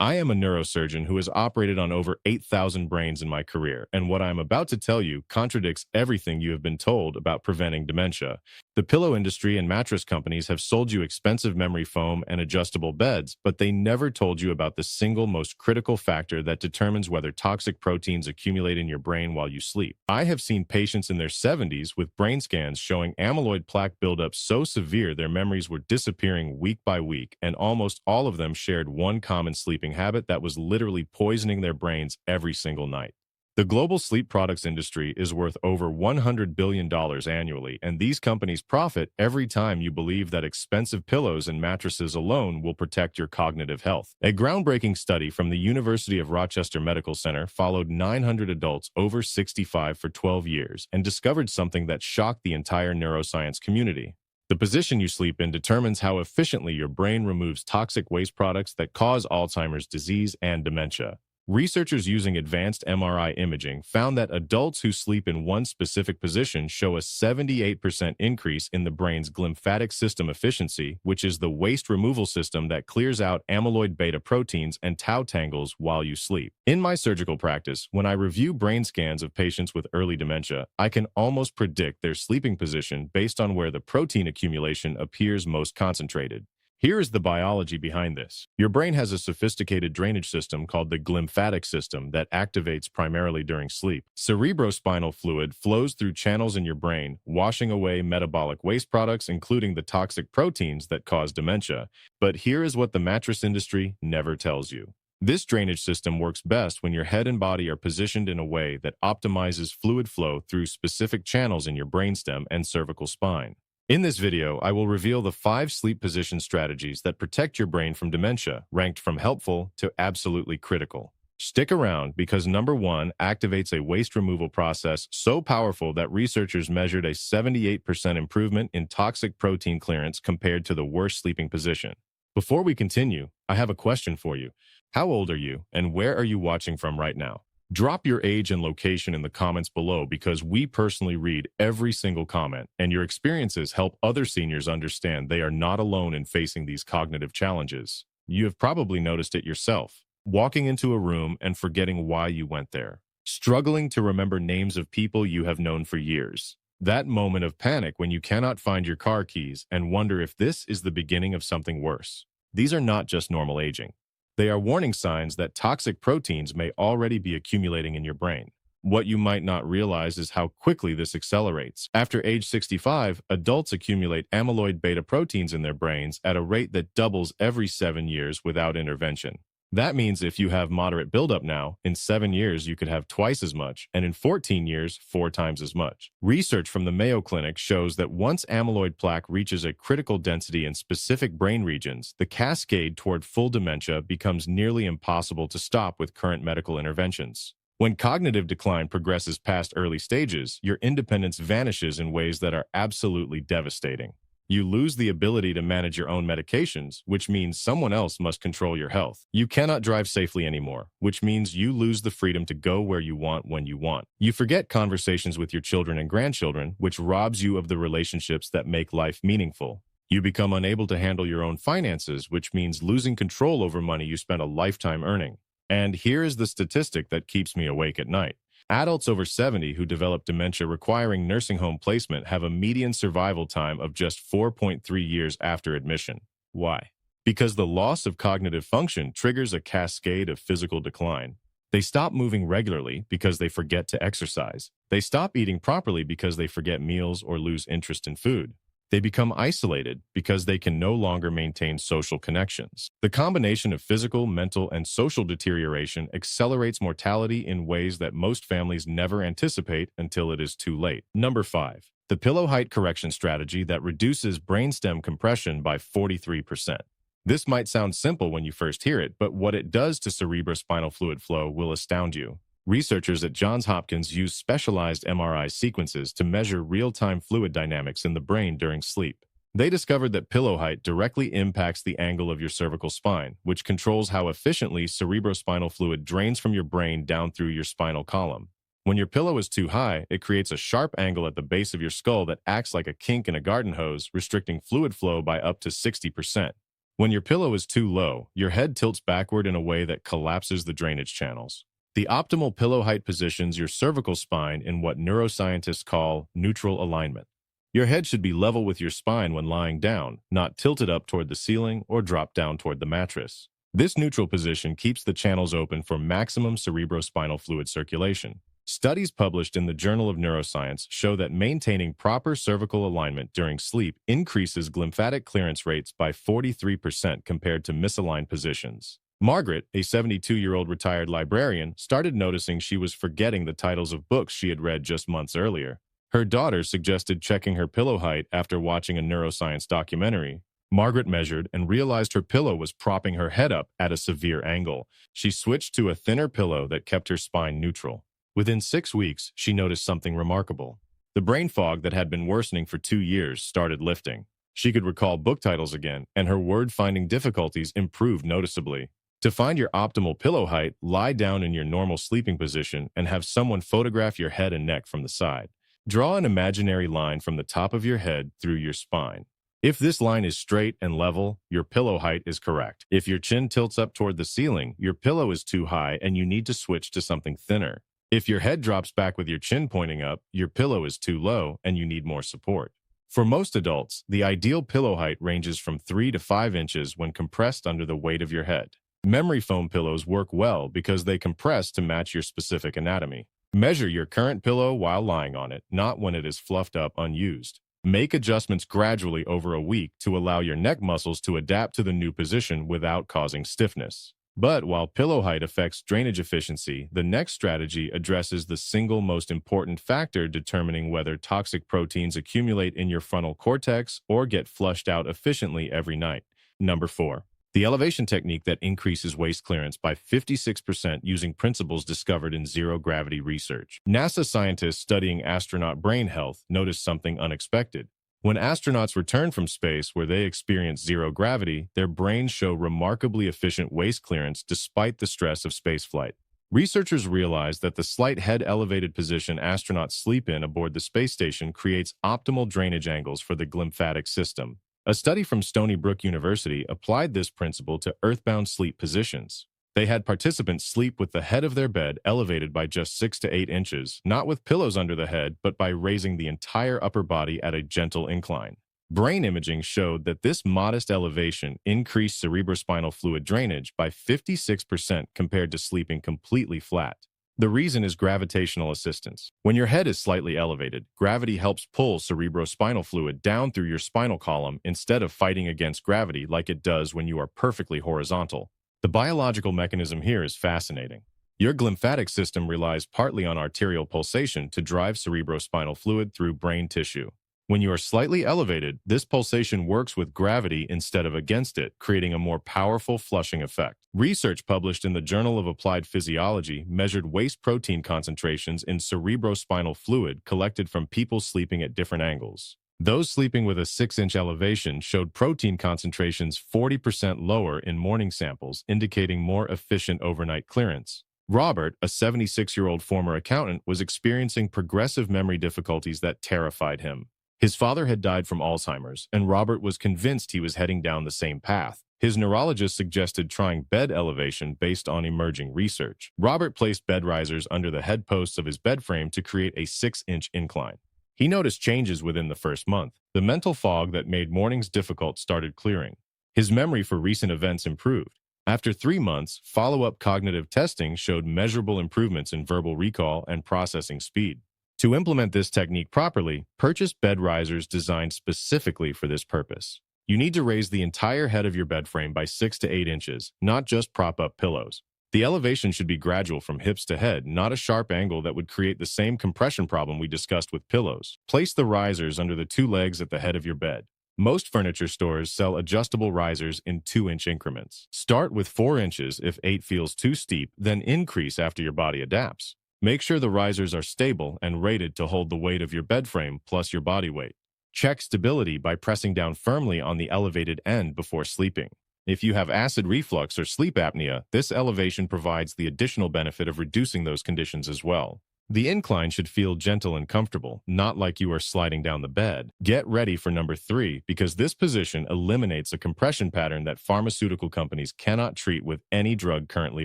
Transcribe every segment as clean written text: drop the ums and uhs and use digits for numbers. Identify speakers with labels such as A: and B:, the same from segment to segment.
A: I am a neurosurgeon who has operated on over 8,000 brains in my career, and what I am about to tell you contradicts everything you have been told about preventing dementia. The pillow industry and mattress companies have sold you expensive memory foam and adjustable beds, but they never told you about the single most critical factor that determines whether toxic proteins accumulate in your brain while you sleep. I have seen patients in their 70s with brain scans showing amyloid plaque buildup so severe their memories were disappearing week by week, and almost all of them shared one common sleeping habit that was literally poisoning their brains every single night. The global sleep products industry is worth over $100 billion annually, and these companies profit every time you believe that expensive pillows and mattresses alone will protect your cognitive health. A groundbreaking study from the University of Rochester Medical Center followed 900 adults over 65 for 12 years and discovered something that shocked the entire neuroscience community. The position you sleep in determines how efficiently your brain removes toxic waste products that cause Alzheimer's disease and dementia. Researchers using advanced MRI imaging found that adults who sleep in one specific position show a 78% increase in the brain's glymphatic system efficiency, which is the waste removal system that clears out amyloid beta proteins and tau tangles while you sleep. In my surgical practice, when I review brain scans of patients with early dementia, I can almost predict their sleeping position based on where the protein accumulation appears most concentrated. Here is the biology behind this. Your brain has a sophisticated drainage system called the glymphatic system that activates primarily during sleep. Cerebrospinal fluid flows through channels in your brain, washing away metabolic waste products, including the toxic proteins that cause dementia. But here is what the mattress industry never tells you. This drainage system works best when your head and body are positioned in a way that optimizes fluid flow through specific channels in your brainstem and cervical spine. In this video, I will reveal the 5 sleep position strategies that protect your brain from dementia, ranked from helpful to absolutely critical. Stick around because number 1 activates a waste removal process so powerful that researchers measured a 78% improvement in toxic protein clearance compared to the worst sleeping position. Before we continue, I have a question for you. How old are you, and where are you watching from right now? Drop your age and location in the comments below because we personally read every single comment, and your experiences help other seniors understand they are not alone in facing these cognitive challenges. You have probably noticed it yourself, walking into a room and forgetting why you went there, struggling to remember names of people you have known for years. That moment of panic when you cannot find your car keys and wonder if this is the beginning of something worse. These are not just normal aging. They are warning signs that toxic proteins may already be accumulating in your brain. What you might not realize is how quickly this accelerates. After age 65, adults accumulate amyloid beta proteins in their brains at a rate that doubles every 7 years without intervention. That means if you have moderate buildup now, in 7 years you could have twice as much, and in 14 years, 4 times as much. Research from the Mayo Clinic shows that once amyloid plaque reaches a critical density in specific brain regions, the cascade toward full dementia becomes nearly impossible to stop with current medical interventions. When cognitive decline progresses past early stages, your independence vanishes in ways that are absolutely devastating. You lose the ability to manage your own medications, which means someone else must control your health. You cannot drive safely anymore, which means you lose the freedom to go where you want when you want. You forget conversations with your children and grandchildren, which robs you of the relationships that make life meaningful. You become unable to handle your own finances, which means losing control over money you spent a lifetime earning. And here is the statistic that keeps me awake at night. Adults over 70 who develop dementia requiring nursing home placement have a median survival time of just 4.3 years after admission. Why? Because the loss of cognitive function triggers a cascade of physical decline. They stop moving regularly because they forget to exercise. They stop eating properly because they forget meals or lose interest in food. They become isolated because they can no longer maintain social connections. The combination of physical, mental, and social deterioration accelerates mortality in ways that most families never anticipate until it is too late. Number 5. The pillow height correction strategy that reduces brainstem compression by 43%. This might sound simple when you first hear it, but what it does to cerebrospinal fluid flow will astound you. Researchers at Johns Hopkins use specialized MRI sequences to measure real-time fluid dynamics in the brain during sleep. They discovered that pillow height directly impacts the angle of your cervical spine, which controls how efficiently cerebrospinal fluid drains from your brain down through your spinal column. When your pillow is too high, it creates a sharp angle at the base of your skull that acts like a kink in a garden hose, restricting fluid flow by up to 60%. When your pillow is too low, your head tilts backward in a way that collapses the drainage channels. The optimal pillow height positions your cervical spine in what neuroscientists call neutral alignment. Your head should be level with your spine when lying down, not tilted up toward the ceiling or dropped down toward the mattress. This neutral position keeps the channels open for maximum cerebrospinal fluid circulation. Studies published in the Journal of Neuroscience show that maintaining proper cervical alignment during sleep increases glymphatic clearance rates by 43% compared to misaligned positions. Margaret, a 72-year-old retired librarian, started noticing she was forgetting the titles of books she had read just months earlier. Her daughter suggested checking her pillow height after watching a neuroscience documentary. Margaret measured and realized her pillow was propping her head up at a severe angle. She switched to a thinner pillow that kept her spine neutral. Within 6 weeks, she noticed something remarkable. The brain fog that had been worsening for 2 years started lifting. She could recall book titles again, and her word-finding difficulties improved noticeably. To find your optimal pillow height, lie down in your normal sleeping position and have someone photograph your head and neck from the side. Draw an imaginary line from the top of your head through your spine. If this line is straight and level, your pillow height is correct. If your chin tilts up toward the ceiling, your pillow is too high and you need to switch to something thinner. If your head drops back with your chin pointing up, your pillow is too low and you need more support. For most adults, the ideal pillow height ranges from 3 to 5 inches when compressed under the weight of your head. Memory foam pillows work well because they compress to match your specific anatomy. Measure your current pillow while lying on it, not when it is fluffed up unused. Make adjustments gradually over a week to allow your neck muscles to adapt to the new position without causing stiffness. But while pillow height affects drainage efficiency, the next strategy addresses the single most important factor determining whether toxic proteins accumulate in your frontal cortex or get flushed out efficiently every night. Number 4. The elevation technique that increases waist clearance by 56% using principles discovered in zero-gravity research. NASA scientists studying astronaut brain health noticed something unexpected. When astronauts return from space where they experience zero gravity, their brains show remarkably efficient waist clearance despite the stress of spaceflight. Researchers realized that the slight head-elevated position astronauts sleep in aboard the space station creates optimal drainage angles for the glymphatic system. A study from Stony Brook University applied this principle to earthbound sleep positions. They had participants sleep with the head of their bed elevated by just 6 to 8 inches, not with pillows under the head, but by raising the entire upper body at a gentle incline. Brain imaging showed that this modest elevation increased cerebrospinal fluid drainage by 56% compared to sleeping completely flat. The reason is gravitational assistance. When your head is slightly elevated, gravity helps pull cerebrospinal fluid down through your spinal column instead of fighting against gravity like it does when you are perfectly horizontal. The biological mechanism here is fascinating. Your glymphatic system relies partly on arterial pulsation to drive cerebrospinal fluid through brain tissue. When you are slightly elevated, this pulsation works with gravity instead of against it, creating a more powerful flushing effect. Research published in the Journal of Applied Physiology measured waste protein concentrations in cerebrospinal fluid collected from people sleeping at different angles. Those sleeping with a 6-inch elevation showed protein concentrations 40% lower in morning samples, indicating more efficient overnight clearance. Robert, a 76-year-old former accountant, was experiencing progressive memory difficulties that terrified him. His father had died from Alzheimer's, and Robert was convinced he was heading down the same path. His neurologist suggested trying bed elevation based on emerging research. Robert placed bed risers under the head posts of his bed frame to create a 6-inch incline. He noticed changes within the first month. The mental fog that made mornings difficult started clearing. His memory for recent events improved. After 3 months, follow-up cognitive testing showed measurable improvements in verbal recall and processing speed. To implement this technique properly, purchase bed risers designed specifically for this purpose. You need to raise the entire head of your bed frame by 6 to 8 inches, not just prop up pillows. The elevation should be gradual from hips to head, not a sharp angle that would create the same compression problem we discussed with pillows. Place the risers under the 2 legs at the head of your bed. Most furniture stores sell adjustable risers in 2-inch increments. Start with 4 inches if 8 feels too steep, then increase after your body adapts. Make sure the risers are stable and rated to hold the weight of your bed frame plus your body weight. Check stability by pressing down firmly on the elevated end before sleeping. If you have acid reflux or sleep apnea, this elevation provides the additional benefit of reducing those conditions as well. The incline should feel gentle and comfortable, not like you are sliding down the bed. Get ready for number 3 because this position eliminates a compression pattern that pharmaceutical companies cannot treat with any drug currently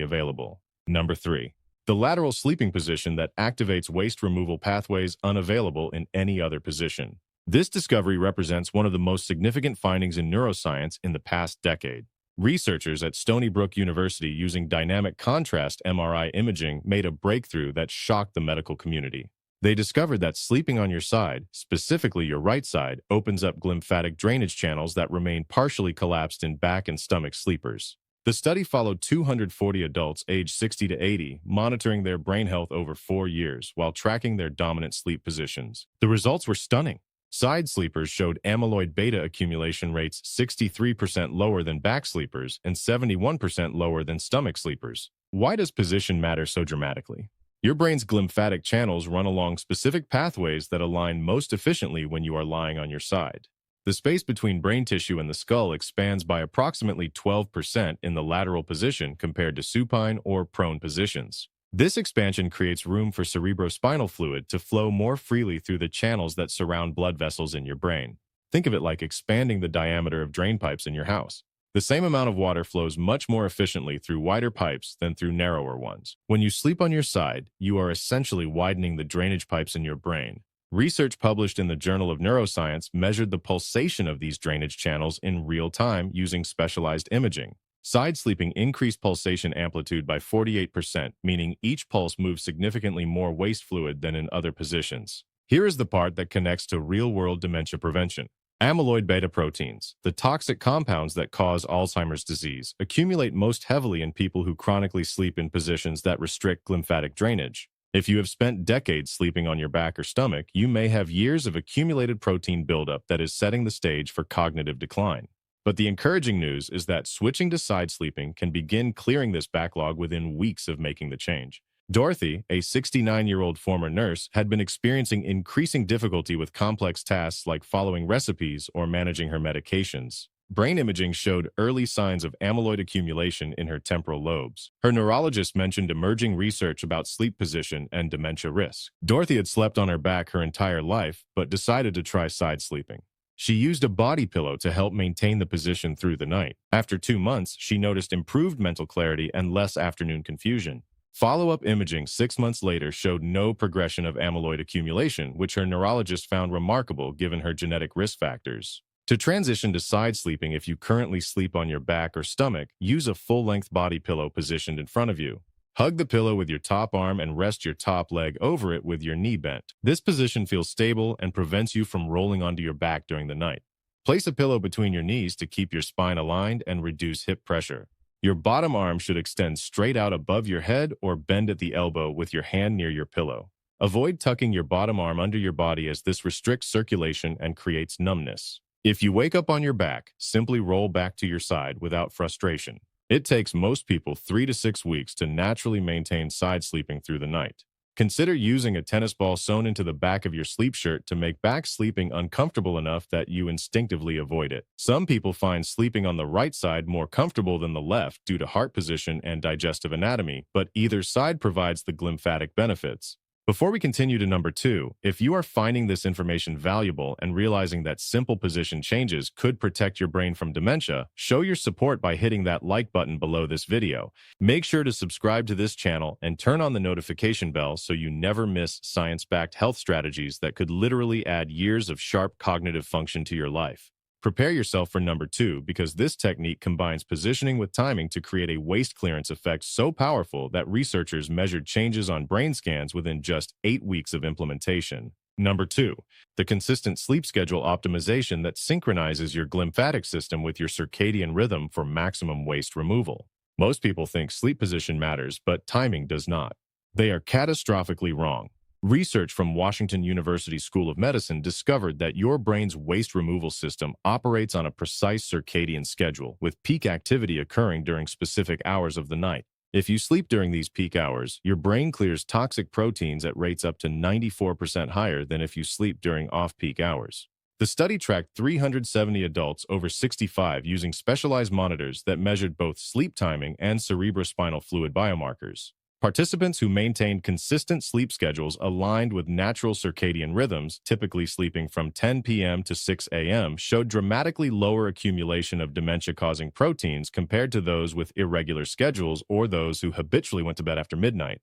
A: available. Number 3. The lateral sleeping position that activates waste removal pathways unavailable in any other position. This discovery represents one of the most significant findings in neuroscience in the past decade. Researchers at Stony Brook University using dynamic contrast MRI imaging made a breakthrough that shocked the medical community. They discovered that sleeping on your side, specifically your right side, opens up glymphatic drainage channels that remain partially collapsed in back and stomach sleepers. The study followed 240 adults aged 60 to 80, monitoring their brain health over 4 years while tracking their dominant sleep positions. The results were stunning. Side sleepers showed amyloid beta accumulation rates 63% lower than back sleepers and 71% lower than stomach sleepers. Why does position matter so dramatically? Your brain's glymphatic channels run along specific pathways that align most efficiently when you are lying on your side. The space between brain tissue and the skull expands by approximately 12% in the lateral position compared to supine or prone positions. This expansion creates room for cerebrospinal fluid to flow more freely through the channels that surround blood vessels in your brain. Think of it like expanding the diameter of drain pipes in your house. The same amount of water flows much more efficiently through wider pipes than through narrower ones. When you sleep on your side, you are essentially widening the drainage pipes in your brain. Research published in the Journal of Neuroscience measured the pulsation of these drainage channels in real time using specialized imaging. Side sleeping increased pulsation amplitude by 48%, meaning each pulse moves significantly more waste fluid than in other positions. Here is the part that connects to real-world dementia prevention. Amyloid beta proteins, the toxic compounds that cause Alzheimer's disease, accumulate most heavily in people who chronically sleep in positions that restrict glymphatic drainage. If you have spent decades sleeping on your back or stomach, you may have years of accumulated protein buildup that is setting the stage for cognitive decline. But the encouraging news is that switching to side sleeping can begin clearing this backlog within weeks of making the change. Dorothy, a 69-year-old former nurse, had been experiencing increasing difficulty with complex tasks like following recipes or managing her medications. Brain imaging showed early signs of amyloid accumulation in her temporal lobes. Her neurologist mentioned emerging research about sleep position and dementia risk. Dorothy had slept on her back her entire life, but decided to try side sleeping. She used a body pillow to help maintain the position through the night. After 2 months, she noticed improved mental clarity and less afternoon confusion. Follow-up imaging 6 months later showed no progression of amyloid accumulation, which her neurologist found remarkable given her genetic risk factors. To transition to side sleeping, if you currently sleep on your back or stomach, use a full-length body pillow positioned in front of you. Hug the pillow with your top arm and rest your top leg over it with your knee bent. This position feels stable and prevents you from rolling onto your back during the night. Place a pillow between your knees to keep your spine aligned and reduce hip pressure. Your bottom arm should extend straight out above your head or bend at the elbow with your hand near your pillow. Avoid tucking your bottom arm under your body as this restricts circulation and creates numbness. If you wake up on your back, simply roll back to your side without frustration. It takes most people 3 to 6 weeks to naturally maintain side sleeping through the night. Consider using a tennis ball sewn into the back of your sleep shirt to make back sleeping uncomfortable enough that you instinctively avoid it. Some people find sleeping on the right side more comfortable than the left due to heart position and digestive anatomy, but either side provides the glymphatic benefits. Before we continue to number 2, if you are finding this information valuable and realizing that simple position changes could protect your brain from dementia, show your support by hitting that like button below this video. Make sure to subscribe to this channel and turn on the notification bell so you never miss science-backed health strategies that could literally add years of sharp cognitive function to your life. Prepare yourself for number 2 because this technique combines positioning with timing to create a waste clearance effect so powerful that researchers measured changes on brain scans within just 8 weeks of implementation. Number 2, the consistent sleep schedule optimization that synchronizes your glymphatic system with your circadian rhythm for maximum waste removal. Most people think sleep position matters, but timing does not. They are catastrophically wrong. Research from Washington University School of Medicine discovered that your brain's waste removal system operates on a precise circadian schedule, with peak activity occurring during specific hours of the night. If you sleep during these peak hours, your brain clears toxic proteins at rates up to 94% higher than if you sleep during off-peak hours. The study tracked 370 adults over 65 using specialized monitors that measured both sleep timing and cerebrospinal fluid biomarkers. Participants who maintained consistent sleep schedules aligned with natural circadian rhythms, typically sleeping from 10 p.m. to 6 a.m., showed dramatically lower accumulation of dementia-causing proteins compared to those with irregular schedules or those who habitually went to bed after midnight.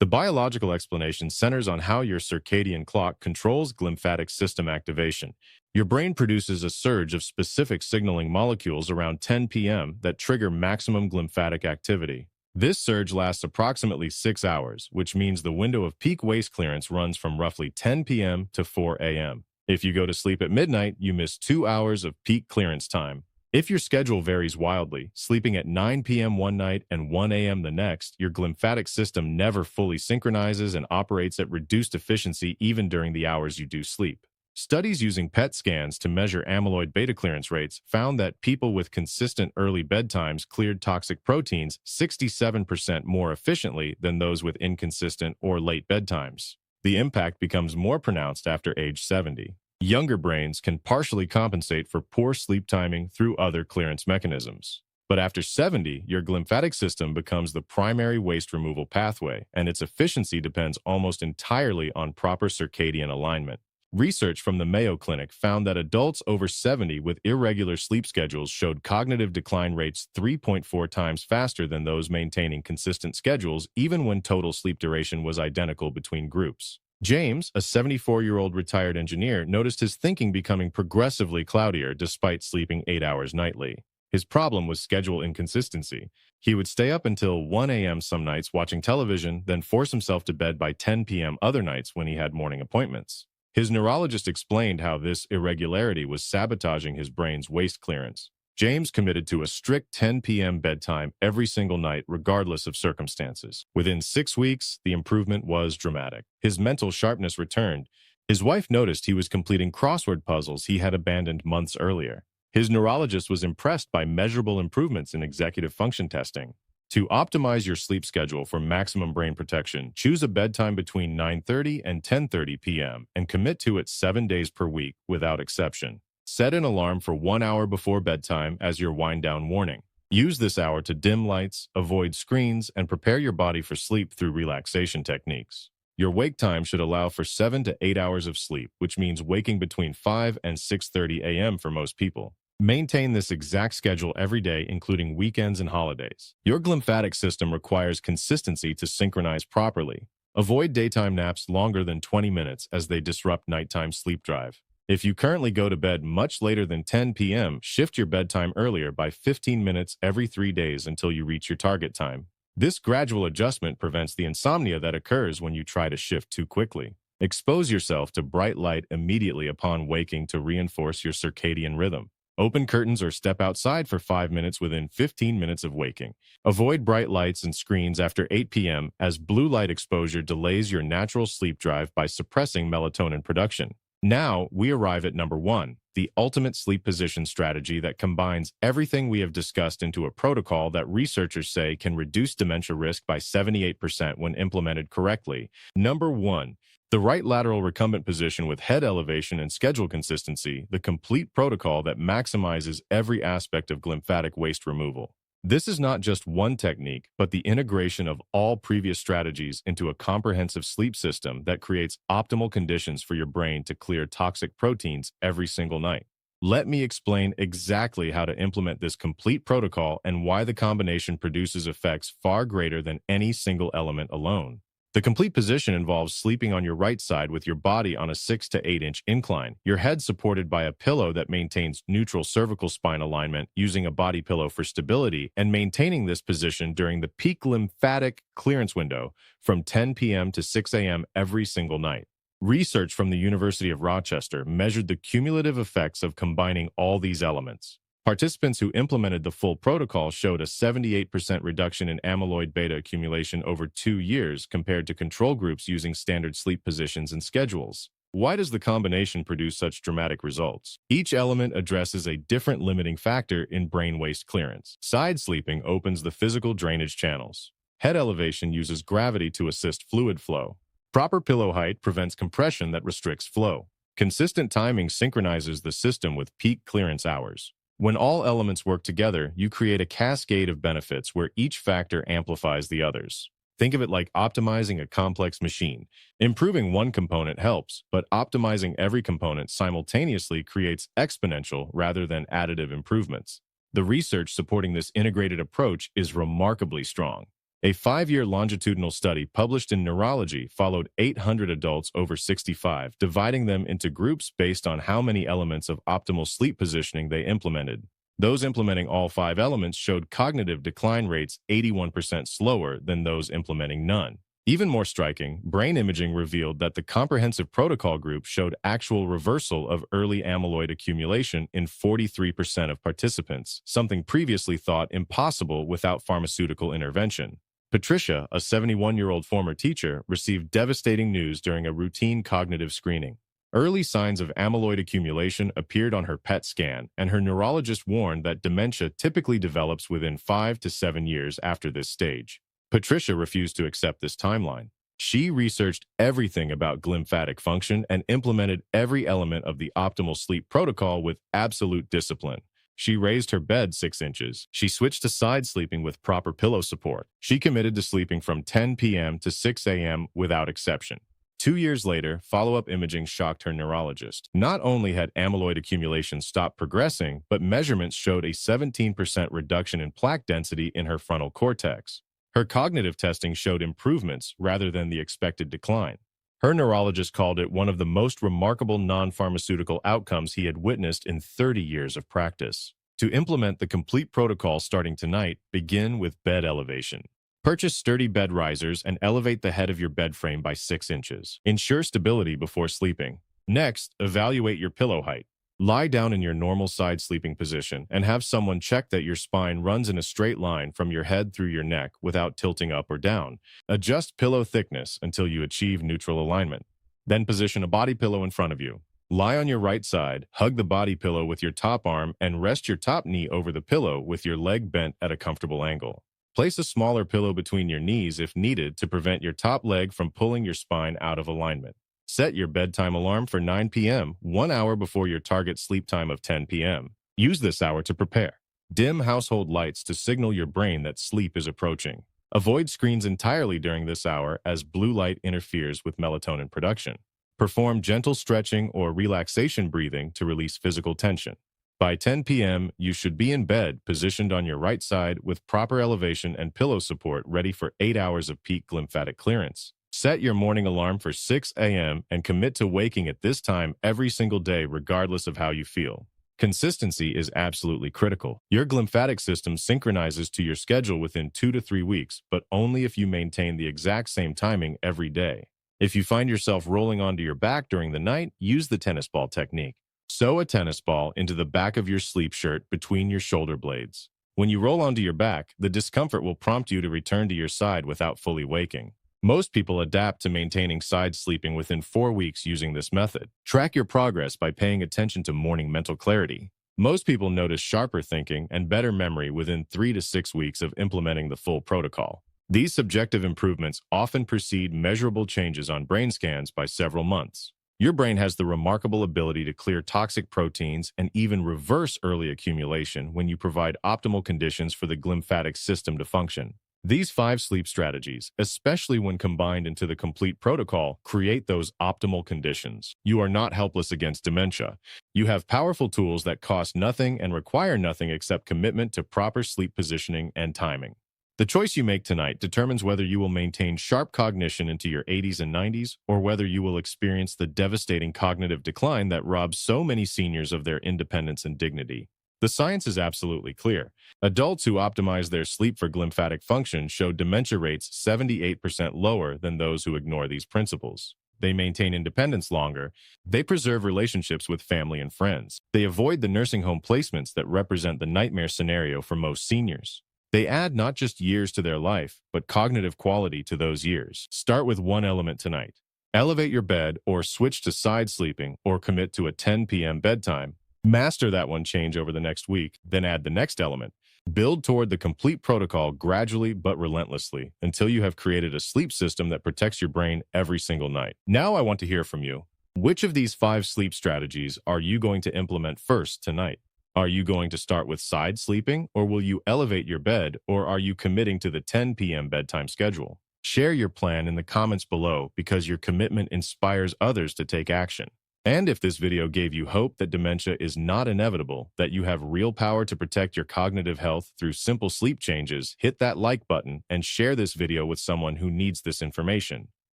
A: The biological explanation centers on how your circadian clock controls glymphatic system activation. Your brain produces a surge of specific signaling molecules around 10 p.m. that trigger maximum glymphatic activity. This surge lasts approximately 6 hours, which means the window of peak waste clearance runs from roughly 10 p.m. to 4 a.m. If you go to sleep at midnight, you miss 2 hours of peak clearance time. If your schedule varies wildly, sleeping at 9 p.m. one night and 1 a.m. the next, your glymphatic system never fully synchronizes and operates at reduced efficiency even during the hours you do sleep. Studies using PET scans to measure amyloid beta clearance rates found that people with consistent early bedtimes cleared toxic proteins 67% more efficiently than those with inconsistent or late bedtimes. The impact becomes more pronounced after age 70. Younger brains can partially compensate for poor sleep timing through other clearance mechanisms. But after 70, your glymphatic system becomes the primary waste removal pathway, and its efficiency depends almost entirely on proper circadian alignment. Research from the Mayo Clinic found that adults over 70 with irregular sleep schedules showed cognitive decline rates 3.4 times faster than those maintaining consistent schedules, even when total sleep duration was identical between groups. James, a 74-year-old retired engineer, noticed his thinking becoming progressively cloudier despite sleeping 8 hours nightly. His problem was schedule inconsistency. He would stay up until 1 a.m. some nights watching television, then force himself to bed by 10 p.m. other nights when he had morning appointments. His neurologist explained how this irregularity was sabotaging his brain's waste clearance. James committed to a strict 10 p.m. bedtime every single night, regardless of circumstances. Within 6 weeks, the improvement was dramatic. His mental sharpness returned. His wife noticed he was completing crossword puzzles he had abandoned months earlier. His neurologist was impressed by measurable improvements in executive function testing. To optimize your sleep schedule for maximum brain protection, choose a bedtime between 9:30 and 10:30 p.m. and commit to it 7 days per week without exception. Set an alarm for 1 hour before bedtime as your wind-down warning. Use this hour to dim lights, avoid screens, and prepare your body for sleep through relaxation techniques. Your wake time should allow for 7 to 8 hours of sleep, which means waking between 5 and 6:30 a.m. for most people. Maintain this exact schedule every day, including weekends and holidays. Your glymphatic system requires consistency to synchronize properly. Avoid daytime naps longer than 20 minutes as they disrupt nighttime sleep drive. If you currently go to bed much later than 10 p.m., shift your bedtime earlier by 15 minutes every 3 days until you reach your target time. This gradual adjustment prevents the insomnia that occurs when you try to shift too quickly. Expose yourself to bright light immediately upon waking to reinforce your circadian rhythm. Open curtains or step outside for 5 minutes within 15 minutes of waking. Avoid bright lights and screens after 8 p.m. as blue light exposure delays your natural sleep drive by suppressing melatonin production. Now, we arrive at number 1, the ultimate sleep position strategy that combines everything we have discussed into a protocol that researchers say can reduce dementia risk by 78% when implemented correctly. Number 1. The right lateral recumbent position with head elevation and schedule consistency, the complete protocol that maximizes every aspect of glymphatic waste removal. This is not just one technique, but the integration of all previous strategies into a comprehensive sleep system that creates optimal conditions for your brain to clear toxic proteins every single night. Let me explain exactly how to implement this complete protocol and why the combination produces effects far greater than any single element alone. The complete position involves sleeping on your right side with your body on a 6 to 8 inch incline, your head supported by a pillow that maintains neutral cervical spine alignment using a body pillow for stability, and maintaining this position during the peak lymphatic clearance window from 10 p.m. to 6 a.m. every single night. Research from the University of Rochester measured the cumulative effects of combining all these elements. Participants who implemented the full protocol showed a 78% reduction in amyloid beta accumulation over 2 years compared to control groups using standard sleep positions and schedules. Why does the combination produce such dramatic results? Each element addresses a different limiting factor in brain waste clearance. Side sleeping opens the physical drainage channels. Head elevation uses gravity to assist fluid flow. Proper pillow height prevents compression that restricts flow. Consistent timing synchronizes the system with peak clearance hours. When all elements work together, you create a cascade of benefits where each factor amplifies the others. Think of it like optimizing a complex machine. Improving one component helps, but optimizing every component simultaneously creates exponential rather than additive improvements. The research supporting this integrated approach is remarkably strong. A 5-year longitudinal study published in Neurology followed 800 adults over 65, dividing them into groups based on how many elements of optimal sleep positioning they implemented. Those implementing all 5 elements showed cognitive decline rates 81% slower than those implementing none. Even more striking, brain imaging revealed that the comprehensive protocol group showed actual reversal of early amyloid accumulation in 43% of participants, something previously thought impossible without pharmaceutical intervention. Patricia, a 71-year-old former teacher, received devastating news during a routine cognitive screening. Early signs of amyloid accumulation appeared on her PET scan, and her neurologist warned that dementia typically develops within 5 to 7 years after this stage. Patricia refused to accept this timeline. She researched everything about glymphatic function and implemented every element of the optimal sleep protocol with absolute discipline. She raised her bed 6 inches. She switched to side sleeping with proper pillow support. She committed to sleeping from 10 p.m. to 6 a.m. without exception. 2 years later, follow-up imaging shocked her neurologist. Not only had amyloid accumulation stopped progressing, but measurements showed a 17% reduction in plaque density in her frontal cortex. Her cognitive testing showed improvements rather than the expected decline. Her neurologist called it one of the most remarkable non-pharmaceutical outcomes he had witnessed in 30 years of practice. To implement the complete protocol starting tonight, begin with bed elevation. Purchase sturdy bed risers and elevate the head of your bed frame by 6 inches. Ensure stability before sleeping. Next, evaluate your pillow height. Lie down in your normal side sleeping position and have someone check that your spine runs in a straight line from your head through your neck without tilting up or down. Adjust pillow thickness until you achieve neutral alignment. Then position a body pillow in front of you. Lie on your right side, hug the body pillow with your top arm, and rest your top knee over the pillow with your leg bent at a comfortable angle. Place a smaller pillow between your knees if needed to prevent your top leg from pulling your spine out of alignment. Set your bedtime alarm for 9 p.m., 1 hour before your target sleep time of 10 p.m. Use this hour to prepare. Dim household lights to signal your brain that sleep is approaching. Avoid screens entirely during this hour as blue light interferes with melatonin production. Perform gentle stretching or relaxation breathing to release physical tension. By 10 p.m., you should be in bed, positioned on your right side with proper elevation and pillow support ready for 8 hours of peak glymphatic clearance. Set your morning alarm for 6 a.m. and commit to waking at this time every single day regardless of how you feel. Consistency is absolutely critical. Your glymphatic system synchronizes to your schedule within 2 to 3 weeks, but only if you maintain the exact same timing every day. If you find yourself rolling onto your back during the night, use the tennis ball technique. Sew a tennis ball into the back of your sleep shirt between your shoulder blades. When you roll onto your back, the discomfort will prompt you to return to your side without fully waking. Most people adapt to maintaining side sleeping within 4 weeks using this method. Track your progress by paying attention to morning mental clarity. Most people notice sharper thinking and better memory within 3 to 6 weeks of implementing the full protocol. These subjective improvements often precede measurable changes on brain scans by several months. Your brain has the remarkable ability to clear toxic proteins and even reverse early accumulation when you provide optimal conditions for the glymphatic system to function. These 5 sleep strategies, especially when combined into the complete protocol, create those optimal conditions. You are not helpless against dementia. You have powerful tools that cost nothing and require nothing except commitment to proper sleep positioning and timing. The choice you make tonight determines whether you will maintain sharp cognition into your 80s and 90s, or whether you will experience the devastating cognitive decline that robs so many seniors of their independence and dignity. The science is absolutely clear. Adults who optimize their sleep for glymphatic function show dementia rates 78% lower than those who ignore these principles. They maintain independence longer. They preserve relationships with family and friends. They avoid the nursing home placements that represent the nightmare scenario for most seniors. They add not just years to their life, but cognitive quality to those years. Start with one element tonight. Elevate your bed or switch to side sleeping or commit to a 10 p.m. bedtime. Master that one change over the next week, then add the next element. Build toward the complete protocol gradually but relentlessly until you have created a sleep system that protects your brain every single night. Now I want to hear from you. Which of these 5 sleep strategies are you going to implement first tonight? Are you going to start with side sleeping, or will you elevate your bed, or are you committing to the 10 p.m. bedtime schedule? Share your plan in the comments below because your commitment inspires others to take action. And if this video gave you hope that dementia is not inevitable, that you have real power to protect your cognitive health through simple sleep changes, hit that like button and share this video with someone who needs this information.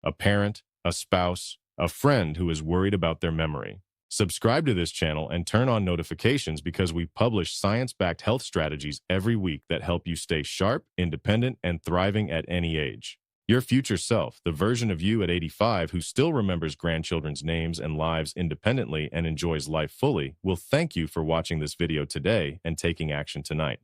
A: A parent, a spouse, a friend who is worried about their memory. Subscribe to this channel and turn on notifications because we publish science-backed health strategies every week that help you stay sharp, independent, and thriving at any age. Your future self, the version of you at 85 who still remembers grandchildren's names and lives independently and enjoys life fully, will thank you for watching this video today and taking action tonight.